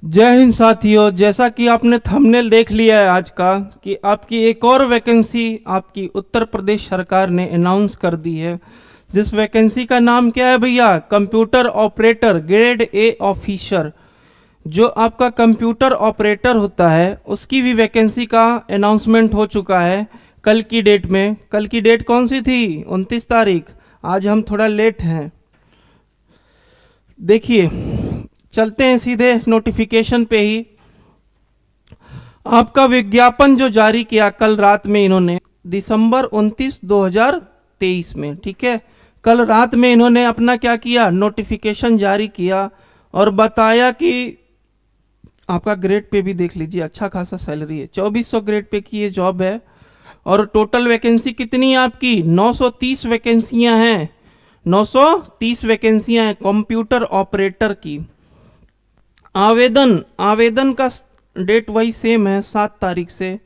जय हिंद साथियों, जैसा कि आपने थंबनेल देख लिया है आज का कि आपकी एक और वैकेंसी आपकी उत्तर प्रदेश सरकार ने अनाउंस कर दी है। जिस वैकेंसी का नाम क्या है भैया? Computer operator grade A officer. जो आपका कंप्यूटर ऑपरेटर होता है उसकी भी वैकेंसी का अनाउंसमेंट हो चुका है कल की डेट में। कल की डेट कौन सी थी? 29 तारीख। आज हम थोड़ा लेट हैं। देखिए, चलते हैं सीधे नोटिफिकेशन पे ही। आपका विज्ञापन जो जारी किया कल रात में इन्होंने, दिसंबर 29 2023 में, ठीक है, कल रात में इन्होंने अपना क्या किया, नोटिफिकेशन जारी किया और बताया कि आपका ग्रेड पे भी देख लीजिए, अच्छा खासा सैलरी है, 2400 ग्रेड पे की ये जॉब है। और टोटल वैकेंसी कितनी है आपकी? 930 वैकेंसियां हैं। 930 वैकेंसियां हैं कंप्यूटर ऑपरेटर की। आवेदन का डेट वही सेम है, 7 तारीख से,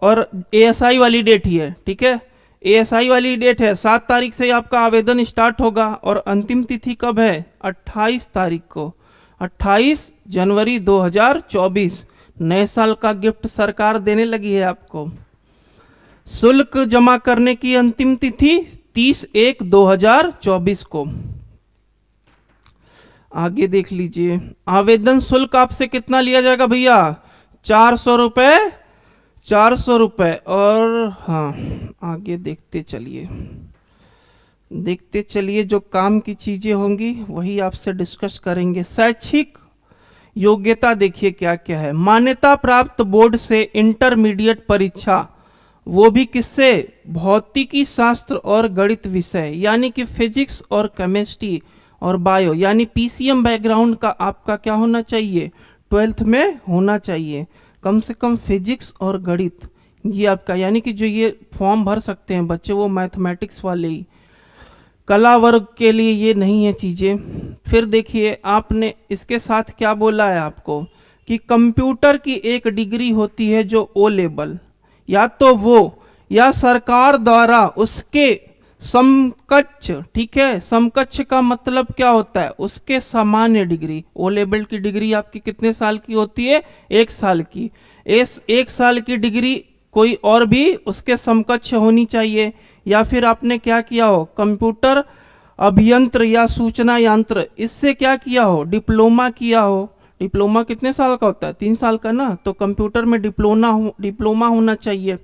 और एएसआई वाली डेट ही है, ठीक है। एएसआई वाली डेट है 7 तारीख से आपका आवेदन स्टार्ट होगा और अंतिम तिथि कब है? 28 तारीख को, 28 जनवरी 2024। नए साल का गिफ्ट सरकार देने लगी है आपको। शुल्क जमा करने की अंतिम तिथि 30/1/2024 को। आगे देख लीजिए, आवेदन शुल्क आपसे कितना लिया जाएगा भैया? 400 रुपये, 400 रुपये। और हाँ, आगे देखते चलिए जो काम की चीजें होंगी वही आपसे डिस्कस करेंगे। शैक्षिक योग्यता देखिए क्या क्या है। मान्यता प्राप्त बोर्ड से इंटरमीडिएट परीक्षा, वो भी किससे? भौतिकी शास्त्र और गणित विषय, यानी कि फिजिक्स और केमिस्ट्री और बायो, यानी पीसीएम बैकग्राउंड का आपका क्या होना चाहिए? 12th में होना चाहिए, कम से कम फिजिक्स और गणित। ये आपका, यानी कि जो ये फॉर्म भर सकते हैं बच्चे वो मैथमेटिक्स वाले ही। कला वर्ग के लिए ये नहीं है चीज़ें। फिर देखिए, आपने इसके साथ क्या बोला है आपको कि कंप्यूटर की एक डिग्री होती है जो ओ लेवल, या तो वो या सरकार द्वारा उसके समकक्ष, ठीक है, समकक्ष का मतलब क्या होता है? उसके सामान्य डिग्री। ओ लेवल की डिग्री आपकी कितने साल की होती है? 1 साल की। इस 1 साल की डिग्री कोई और भी उसके समकक्ष होनी चाहिए। या फिर आपने क्या किया हो, कंप्यूटर अभियंत्र या सूचना यंत्र, इससे क्या किया हो, डिप्लोमा किया हो। डिप्लोमा कितने साल का होता है? 3 साल का ना, तो कंप्यूटर में डिप्लोमा होना चाहिए।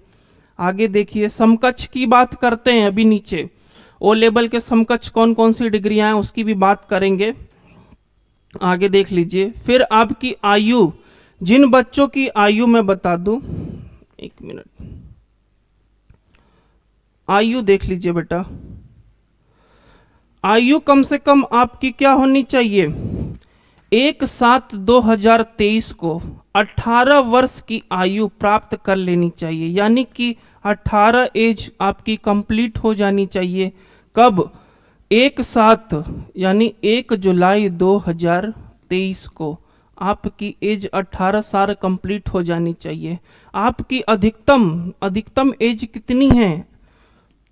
आगे देखिए, समकक्ष की बात करते हैं अभी नीचे। ओ लेवल के समकक्ष कौन कौन सी डिग्रियां हैं उसकी भी बात करेंगे। आगे देख लीजिए। फिर आपकी आयु, जिन बच्चों की आयु मैं बता दूं, 1 मिनट, आयु देख लीजिए बेटा। आयु कम से कम आपकी क्या होनी चाहिए? 1/7/2023 को 18 वर्ष की आयु प्राप्त कर लेनी चाहिए, यानी कि 18 एज आपकी कंप्लीट हो जानी चाहिए। कब? 1/7 यानी 1 जुलाई 2023 को आपकी एज 18 साल कंप्लीट हो जानी चाहिए। आपकी अधिकतम एज कितनी है?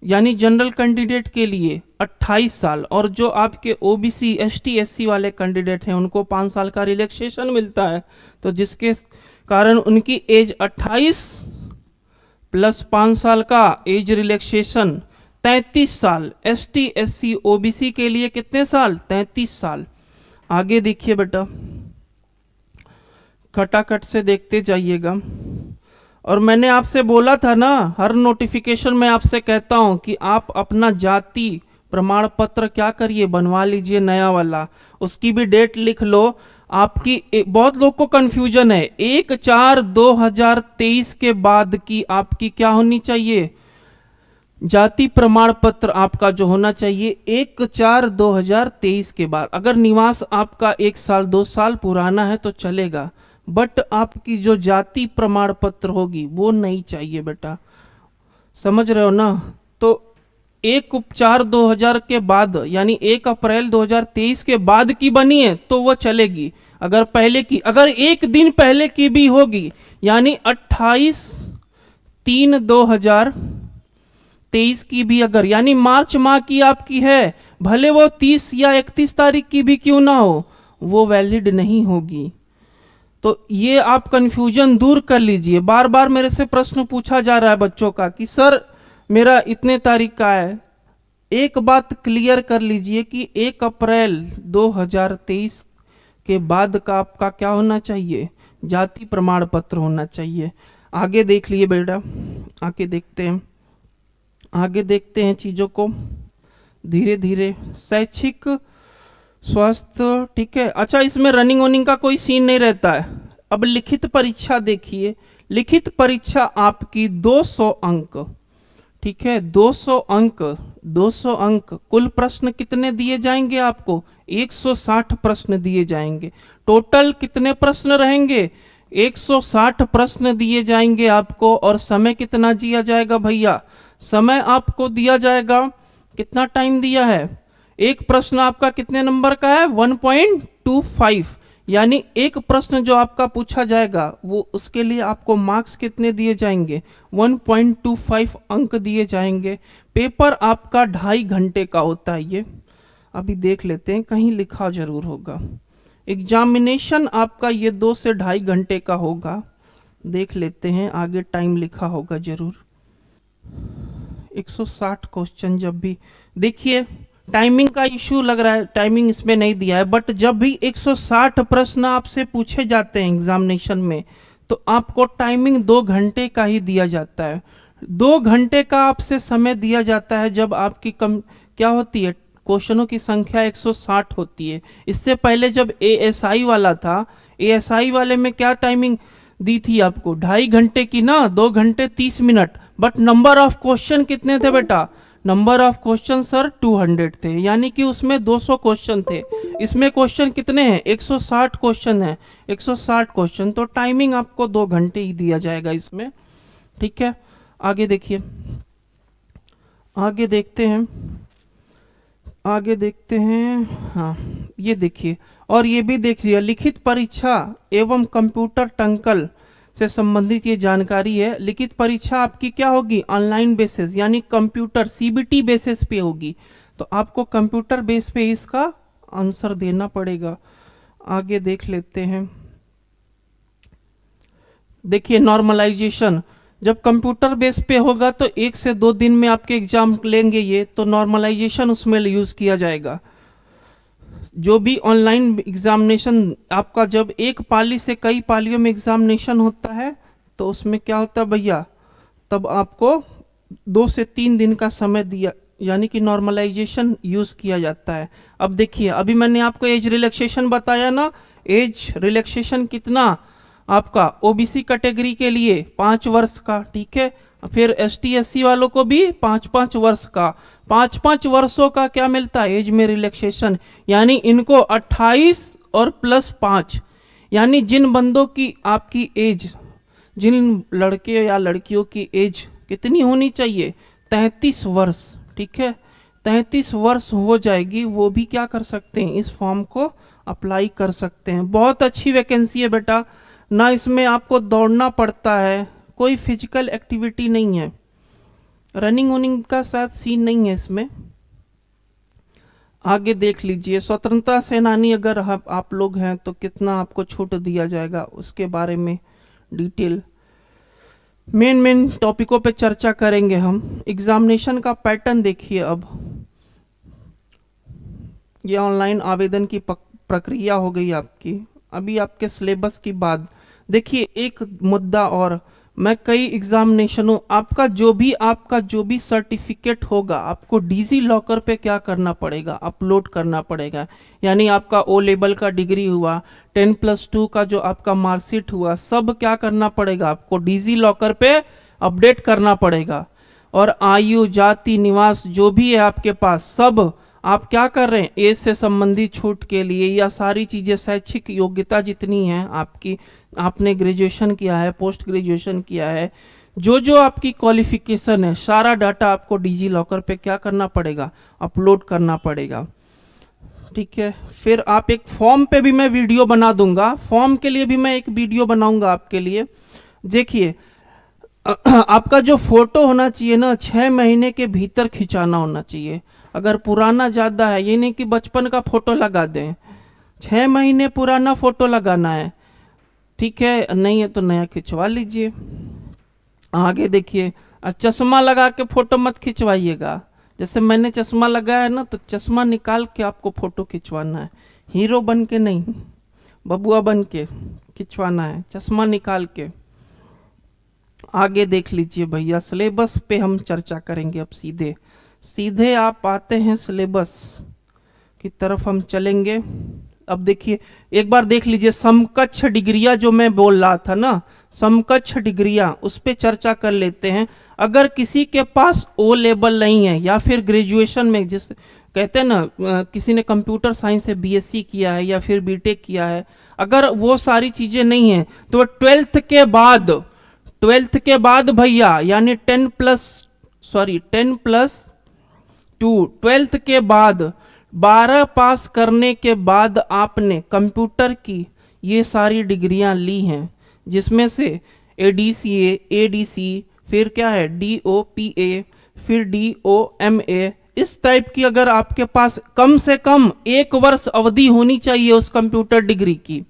यानी जनरल कैंडिडेट के लिए 28 साल, और जो आपके ओबीसी एसटी एससी वाले कैंडिडेट हैं उनको 5 साल का रिलैक्सेशन मिलता है, तो जिसके कारण उनकी एज 28 प्लस 5 साल का एज रिलैक्सेशन 33 साल। एसटी एससी ओबीसी के लिए कितने साल? 33 साल। आगे देखिए बेटा, खटाखट से देखते जाइएगा। और मैंने आपसे बोला था ना, हर नोटिफिकेशन में आपसे कहता हूं कि आप अपना जाति प्रमाण पत्र क्या करिए, बनवा लीजिए नया वाला। उसकी भी डेट लिख लो। आपकी बहुत लोग को कंफ्यूजन है, 1/4/2023 के बाद की आपकी क्या होनी चाहिए? जाति प्रमाण पत्र आपका जो होना चाहिए 1/4/2023 के बाद। अगर निवास आपका 1 साल 2 साल पुराना है तो चलेगा, बट आपकी जो जाति प्रमाण पत्र होगी वो नहीं चाहिए बेटा, समझ रहे हो ना? तो 1/4/2000 के बाद, यानी 1 अप्रैल 2023 के बाद की बनी है तो वो चलेगी। अगर पहले की, अगर एक दिन पहले की भी होगी, यानी 28/3/2023 की भी अगर, यानी मार्च माह की आपकी है, भले वो 30 या 31 तारीख की भी क्यों ना हो, वो वैलिड नहीं होगी। तो ये आप कंफ्यूजन दूर कर लीजिए। बार बार मेरे से प्रश्न पूछा जा रहा है बच्चों का कि सर मेरा इतने तारीख का है। एक बात क्लियर कर लीजिए कि 1 अप्रैल 2023 के बाद का आपका क्या होना चाहिए, जाति प्रमाण पत्र होना चाहिए। आगे देख लिए बेटा, आगे देखते हैं चीज़ों को धीरे धीरे। शैक्षिक स्वास्थ्य, ठीक है। अच्छा, इसमें रनिंग वनिंग का कोई सीन नहीं रहता है। अब लिखित परीक्षा देखिए, लिखित परीक्षा आपकी 200 अंक, ठीक है, 200 अंक, 200 अंक। कुल प्रश्न कितने दिए जाएंगे आपको? 160 प्रश्न दिए जाएंगे। टोटल कितने प्रश्न रहेंगे? 160 प्रश्न दिए जाएंगे आपको। और समय कितना दिया जाएगा भैया? समय आपको दिया जाएगा, कितना टाइम दिया है? एक प्रश्न आपका कितने नंबर का है? 1.25, यानी एक प्रश्न जो आपका पूछा जाएगा वो उसके लिए आपको मार्क्स कितने दिए जाएंगे? 1.25 अंक दिए जाएंगे। पेपर आपका 2.5 घंटे का होता है। ये अभी देख लेते हैं, कहीं लिखा जरूर होगा। एग्जामिनेशन आपका ये 2 से 2.5 घंटे का होगा। देख लेते हैं, आगे टाइम लिखा होगा जरूर। 160 क्वेश्चन, जब भी देखिए टाइमिंग का इश्यू लग रहा है, टाइमिंग इसमें नहीं दिया है, बट जब भी 160 प्रश्न आपसे पूछे जाते हैं एग्जामिनेशन में तो आपको टाइमिंग 2 घंटे का ही दिया जाता है। 2 घंटे का आपसे समय दिया जाता है जब आपकी क्या होती है, क्वेश्चनों की संख्या 160 होती है। इससे पहले जब एएसआई वाला था, एएसआई वाले में क्या टाइमिंग दी थी आपको? 2.5 घंटे की ना, 2 घंटे 30 minute. But number of question कितने थे बेटा? नंबर ऑफ क्वेश्चन सर 200 थे, यानी कि उसमें 200 क्वेश्चन थे। इसमें क्वेश्चन कितने हैं? 160 क्वेश्चन है, 160 क्वेश्चन। तो टाइमिंग आपको 2 घंटे ही दिया जाएगा इसमें, ठीक है। आगे देखिए, आगे देखते हैं। हाँ, ये देखिए, और ये भी देख लिया, लिखित परीक्षा एवं कंप्यूटर टंकल से संबंधित ये जानकारी है। लिखित परीक्षा आपकी क्या होगी? ऑनलाइन बेसिस, यानी कंप्यूटर सीबीटी बेसिस पे होगी। तो आपको कंप्यूटर बेस पे इसका आंसर देना पड़ेगा। आगे देख लेते हैं। देखिए नॉर्मलाइजेशन, जब कंप्यूटर बेस पे होगा तो 1 से 2 दिन में आपके एग्जाम लेंगे ये, तो नॉर्मलाइजेशन उसमें यूज किया जाएगा। जो भी ऑनलाइन एग्जामिनेशन आपका, जब एक पाली से कई पालियों में एग्जामिनेशन होता है तो उसमें क्या होता है भैया, तब आपको 2 से 3 दिन का समय दिया, यानी कि नॉर्मलाइजेशन यूज किया जाता है। अब देखिए, अभी मैंने आपको एज रिलैक्सेशन बताया ना, एज रिलैक्सेशन कितना आपका? ओबीसी कैटेगरी के लिए 5 वर्ष का, ठीक है। फिर एसटी एससी वालों को भी 5-5 वर्ष का, 5-5 वर्षों का क्या मिलता है एज में रिलैक्सेशन, यानी इनको 28 और +5, यानी जिन बंदों की आपकी एज, जिन लड़के या लड़कियों की एज कितनी होनी चाहिए? 33 वर्ष, ठीक है। 33 वर्ष हो जाएगी, वो भी क्या कर सकते हैं? इस फॉर्म को अप्लाई कर सकते हैं। बहुत अच्छी वैकेंसी है बेटा, ना इसमें आपको दौड़ना पड़ता है, कोई फिजिकल एक्टिविटी नहीं है, रनिंग वनिंग का साथ सीन नहीं है इसमें। आगे देख लीजिए, स्वतंत्रता सेनानी अगर आप लोग हैं तो कितना आपको छूट दिया जाएगा, उसके बारे में डिटेल मेन टॉपिकों पे चर्चा करेंगे हम। एग्जामिनेशन का पैटर्न देखिए। अब ये ऑनलाइन आवेदन की प्रक्रिया हो गई आपकी। अभी आपके सिलेबस की बात देखिए, एक मुद्दा और, मैं कई एग्जामिनेशनों आपका जो भी सर्टिफिकेट होगा आपको डिजी लॉकर पे क्या करना पड़ेगा? अपलोड करना पड़ेगा। यानी आपका ओ लेवल का डिग्री हुआ, 10+2 का जो आपका मार्कशीट हुआ, सब क्या करना पड़ेगा? आपको डिजी लॉकर पे अपडेट करना पड़ेगा। और आयु, जाति, निवास जो भी है आपके पास, सब आप क्या कर रहे हैं? एज से संबंधित छूट के लिए या सारी चीजें, शैक्षिक योग्यता जितनी है आपकी, आपने ग्रेजुएशन किया है, पोस्ट ग्रेजुएशन किया है, जो आपकी क्वालिफिकेशन है, सारा डाटा आपको डिजी लॉकर पे क्या करना पड़ेगा? अपलोड करना पड़ेगा, ठीक है। फिर आप एक फॉर्म पे भी मैं वीडियो बना दूंगा, फॉर्म के लिए भी मैं एक वीडियो बनाऊंगा आपके लिए। देखिए आपका जो फोटो होना चाहिए ना, 6 महीने के भीतर खिंचाना होना चाहिए। अगर पुराना ज़्यादा है, ये नहीं कि बचपन का फोटो लगा दें, 6 महीने पुराना फोटो लगाना है, ठीक है, नहीं है तो नया खिंचवा लीजिए। आगे देखिए, चश्मा लगा के फोटो मत खिंचवाइएगा। जैसे मैंने चश्मा लगाया है ना, तो चश्मा निकाल के आपको फोटो खिंचवाना है, हीरो बन के नहीं, बबुआ बन के खिंचवाना है, चश्मा निकाल के। आगे देख लीजिए भैया, सिलेबस पे हम चर्चा करेंगे। अब सीधे सीधे आप आते हैं सिलेबस की तरफ हम चलेंगे। अब देखिए, एक बार देख लीजिए समकक्ष डिग्रियां जो मैं बोल रहा था ना, समकक्ष डिग्रियां, उस पे चर्चा कर लेते हैं। अगर किसी के पास ओ लेवल नहीं है या फिर ग्रेजुएशन में, जिस कहते हैं ना किसी ने कंप्यूटर साइंस से बीएससी किया है या फिर बीटेक किया है, अगर वो सारी चीजें नहीं है तो 12th के बाद भैया, यानी 10+2, 12th के बाद 12 पास करने के बाद आपने कंप्यूटर की ये सारी डिग्रियां ली हैं, जिसमें से ADCA, ADC, फिर क्या है DOPA, फिर DOMA, इस टाइप की अगर आपके पास कम से कम 1 वर्ष अवधि होनी चाहिए उस कंप्यूटर डिग्री की,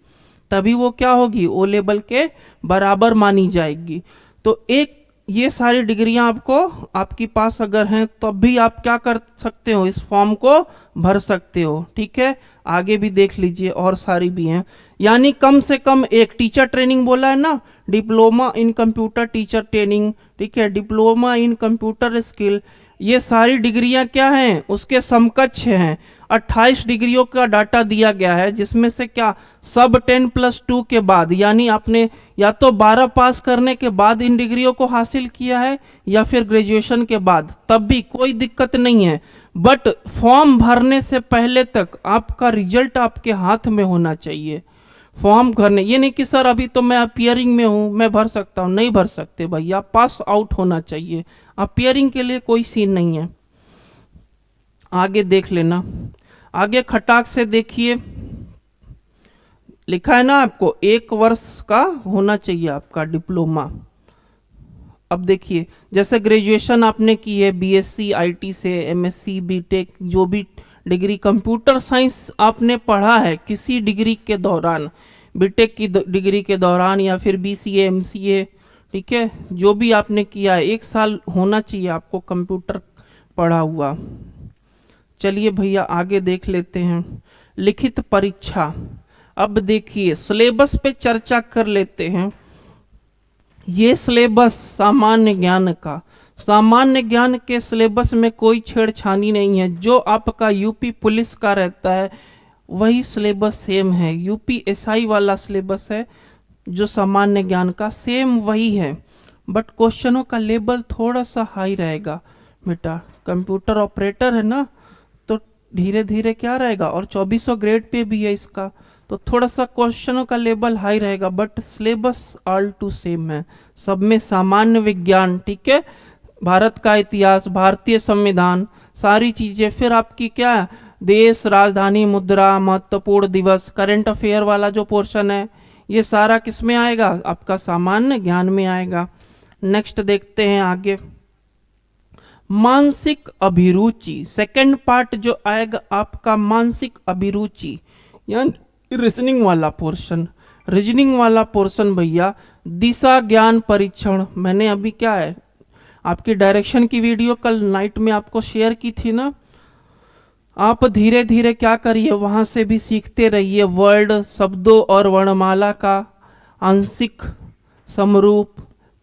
तभी वो क्या होगी, ओ लेवल के बराबर मानी जाएगी। तो एक ये सारी डिग्रियां आपको आपके पास अगर हैं तब भी आप क्या कर सकते हो, इस फॉर्म को भर सकते हो। ठीक है, आगे भी देख लीजिए और सारी भी हैं। यानी कम से कम एक टीचर ट्रेनिंग बोला है ना, diploma in computer teacher training, ठीक है, डिप्लोमा इन कंप्यूटर स्किल, ये सारी डिग्रियां क्या हैं, उसके समकक्ष हैं। 28 डिग्रियों का डाटा दिया गया है, जिसमें से क्या सब 10+2 के बाद, यानी आपने या तो 12 पास करने के बाद इन डिग्रियों को हासिल किया है या फिर ग्रेजुएशन के बाद, तब भी कोई दिक्कत नहीं है। बट फॉर्म भरने से पहले तक आपका रिजल्ट आपके हाथ में होना चाहिए। फॉर्म भरने, ये नहीं कि सर अभी तो मैं अपियरिंग में हूं, मैं भर सकता हूं, नहीं भर सकते भैया, पास आउट होना चाहिए। अपियरिंग के लिए कोई सीन नहीं है। आगे देख लेना, आगे खटाक से देखिए, लिखा है ना आपको 1 वर्ष का होना चाहिए आपका डिप्लोमा। अब देखिए, जैसे ग्रेजुएशन आपने की है बीएससी आईटी से, एमएससी, बीटेक, जो भी डिग्री कंप्यूटर साइंस आपने पढ़ा है किसी डिग्री के दौरान, बीटेक की डिग्री के दौरान या फिर बीसीए, एमसीए, ठीक है, जो भी आपने किया है 1 साल होना चाहिए आपको कंप्यूटर पढ़ा हुआ। चलिए भैया आगे देख लेते हैं, लिखित परीक्षा। अब देखिए सिलेबस पे चर्चा कर लेते हैं। ये सिलेबस सामान्य ज्ञान का, सामान्य ज्ञान के सिलेबस में कोई छेड़छानी नहीं है। जो आपका यूपी पुलिस का रहता है वही सिलेबस सेम है, यूपीएसआई वाला सिलेबस है जो सामान्य ज्ञान का, सेम वही है। बट क्वेश्चनों का लेवल थोड़ा सा हाई रहेगा बेटा, कंप्यूटर ऑपरेटर है ना, तो धीरे धीरे क्या रहेगा, और 2400 ग्रेड पे भी है इसका, तो थोड़ा सा क्वेश्चनों का लेवल हाई रहेगा। But syllabus all too same है, सब में सामान्य विज्ञान, ठीक है, भारत का इतिहास, भारतीय संविधान, सारी चीजें, फिर आपकी क्या देश, राजधानी, मुद्रा, महत्वपूर्ण दिवस, करंट अफेयर वाला जो पोर्शन है, ये सारा किस में आएगा, आपका सामान्य ज्ञान में आएगा। नेक्स्ट देखते हैं आगे, मानसिक अभिरुचि, सेकंड पार्ट जो आएगा आपका मानसिक अभिरुचि, यानी रीजनिंग वाला पोर्शन। रीजनिंग वाला पोर्शन भैया, दिशा ज्ञान परीक्षण, मैंने अभी क्या है आपकी डायरेक्शन की वीडियो कल नाइट में आपको शेयर की थी ना, आप धीरे धीरे क्या करिए वहां से भी सीखते रहिए। वर्ड, शब्दों और वर्णमाला का आंशिक समरूप,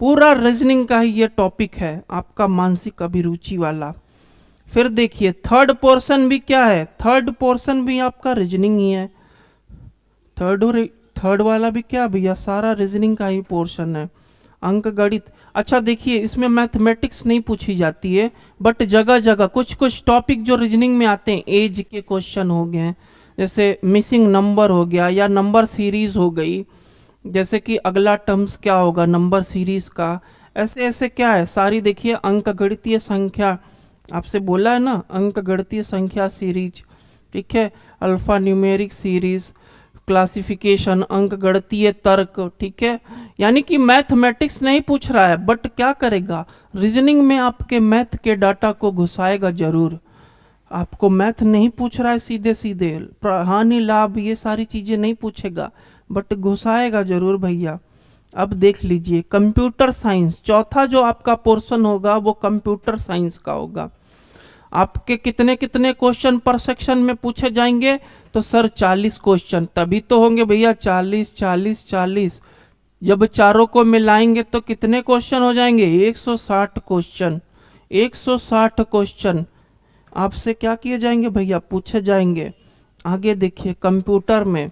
पूरा रीजनिंग का ही ये टॉपिक है आपका मानसिक अभिरुचि वाला। फिर देखिए थर्ड पोर्शन भी क्या है, थर्ड पोर्शन भी आपका रीजनिंग ही है। थर्ड वाला भी क्या भैया, सारा रीजनिंग का ही पोर्शन है। अंक गणित, अच्छा देखिए इसमें मैथमेटिक्स नहीं पूछी जाती है, बट जगह जगह कुछ कुछ टॉपिक जो रीजनिंग में आते हैं, एज के क्वेश्चन हो गए, जैसे मिसिंग नंबर हो गया या नंबर सीरीज हो गई, जैसे कि अगला टर्म्स क्या होगा नंबर सीरीज का, ऐसे ऐसे क्या है सारी देखिए अंक गणितीय संख्या, आपसे बोला है ना अंक गणितीय संख्या सीरीज, ठीक है, अल्फा न्यूमेरिक सीरीज, क्लासिफिकेशन, अंक गणितीय तर्क, ठीक है। यानी कि मैथमेटिक्स नहीं पूछ रहा है, बट क्या करेगा रीजनिंग में आपके मैथ के डाटा को घुसाएगा जरूर। आपको मैथ नहीं पूछ रहा है सीधे सीधे, हानि लाभ ये सारी चीजें नहीं पूछेगा, बट घुसाएगा जरूर भैया। अब देख लीजिए कंप्यूटर साइंस, चौथा जो आपका पोर्शन होगा वो कंप्यूटर साइंस का होगा। आपके कितने कितने क्वेश्चन पर सेक्शन में पूछे जाएंगे? तो सर 40 क्वेश्चन, तभी तो होंगे भैया 40 40 40। जब चारों को मिलाएंगे तो कितने क्वेश्चन हो जाएंगे? 160 क्वेश्चन। 160 क्वेश्चन आपसे क्या किए जाएंगे भैया? पूछे जाएंगे। आगे देखिए कंप्यूटर में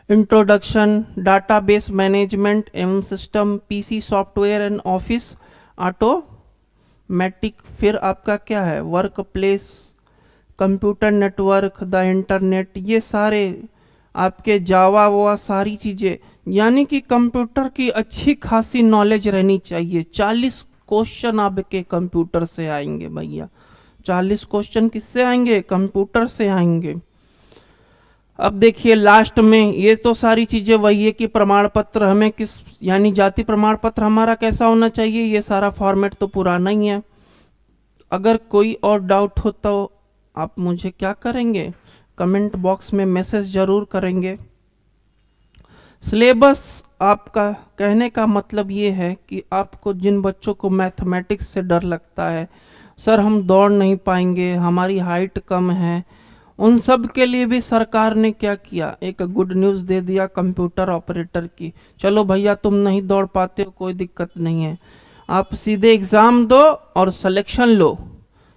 इंट्रोडक्शन, डाटाबेस मैनेजमेंट एवं system, PC software and office automatic. फिर आपका क्या है? Work place, computer network, the internet, ये सारे आपके जावा वो सारी चीज़ें, यानी कि कंप्यूटर की अच्छी खासी नॉलेज रहनी चाहिए। 40 क्वेश्चन आपके कंप्यूटर से आएंगे भैया। 40 क्वेश्चन किससे आएंगे? कंप्यूटर से आएंगे। अब देखिए लास्ट में ये तो सारी चीजें वही है कि प्रमाण पत्र हमें किस, यानी जाति प्रमाण पत्र हमारा कैसा होना चाहिए, ये सारा फॉर्मेट तो पुराना ही है। अगर कोई और डाउट हो तो आप मुझे क्या करेंगे? कमेंट बॉक्स में मैसेज जरूर करेंगे। सिलेबस आपका कहने का मतलब ये है कि आपको, जिन बच्चों को मैथमेटिक्स से डर लगता है, सर हम दौड़ नहीं पाएंगे, हमारी हाइट कम है, उन सब के लिए भी सरकार ने क्या किया? एक गुड न्यूज़ दे दिया कंप्यूटर ऑपरेटर की। चलो भैया तुम नहीं दौड़ पाते हो, कोई दिक्कत नहीं है, आप सीधे एग्ज़ाम दो और सिलेक्शन लो।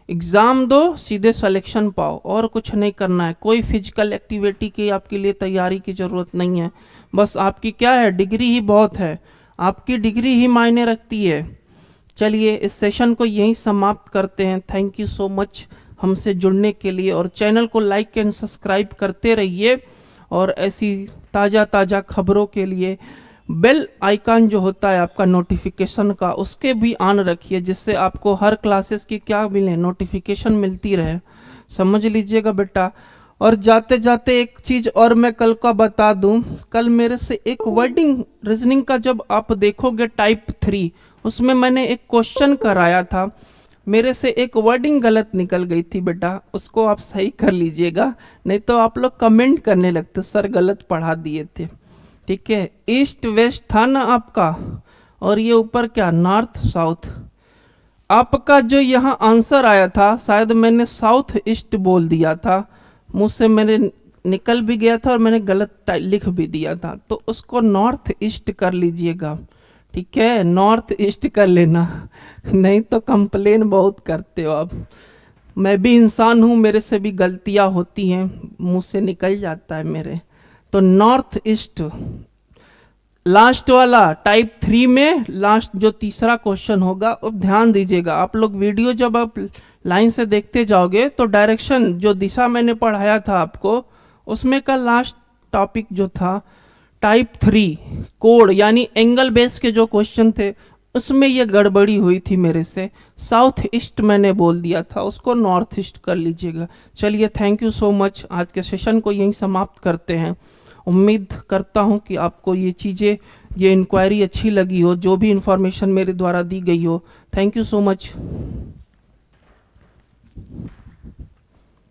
एग्ज़ाम दो, सीधे सिलेक्शन पाओ, और कुछ नहीं करना है। कोई फिजिकल एक्टिविटी की आपके लिए तैयारी की ज़रूरत नहीं है। बस आपकी क्या है? डिग्री ही बहुत है, आपकी डिग्री ही मायने रखती है। चलिए इस सेशन को यहीं समाप्त करते हैं। थैंक यू सो मच हमसे जुड़ने के लिए, और चैनल को लाइक एंड सब्सक्राइब करते रहिए। और ऐसी ताज़ा खबरों के लिए बेल आइकन जो होता है आपका नोटिफिकेशन का, उसके भी ऑन रखिए, जिससे आपको हर क्लासेस की क्या मिले? नोटिफिकेशन मिलती रहे। समझ लीजिएगा बेटा। और जाते जाते एक चीज़ और मैं कल का बता दूं, कल मेरे से एक वर्डिंग रीजनिंग का जब आप देखोगे टाइप 3, उसमें मैंने एक क्वेश्चन कराया था, मेरे से एक वर्डिंग गलत निकल गई थी बेटा, उसको आप सही कर लीजिएगा, नहीं तो आप लोग कमेंट करने लगते सर गलत पढ़ा दिए थे। ठीक है, ईस्ट वेस्ट था ना आपका, और ये ऊपर क्या नॉर्थ साउथ। आपका जो यहाँ आंसर आया था, शायद मैंने साउथ ईस्ट बोल दिया था, मुंह से मेरे निकल भी गया था और मैंने गलत लिख भी दिया था, तो उसको नॉर्थ ईस्ट कर लीजिएगा। ठीक है, नॉर्थ ईस्ट कर लेना, नहीं तो कंप्लेन बहुत करते हो आप। मैं भी इंसान हूँ, मेरे से भी गलतियाँ होती हैं, मुंह से निकल जाता है मेरे। तो नॉर्थ ईस्ट लास्ट वाला टाइप 3 में लास्ट जो तीसरा क्वेश्चन होगा, अब ध्यान दीजिएगा आप लोग। वीडियो जब आप लाइन से देखते जाओगे तो डायरेक्शन जो दिशा मैंने पढ़ाया था आपको, उसमें का लास्ट टॉपिक जो था टाइप 3 कोड यानी एंगल बेस के जो क्वेश्चन थे, उसमें ये गड़बड़ी हुई थी मेरे से। साउथ ईस्ट मैंने बोल दिया था, उसको नॉर्थ ईस्ट कर लीजिएगा। चलिए थैंक यू सो मच, आज के सेशन को यहीं समाप्त करते हैं। उम्मीद करता हूं कि आपको ये चीज़ें, ये इंक्वायरी अच्छी लगी हो, जो भी इंफॉर्मेशन मेरे द्वारा दी गई हो। Thank you so much.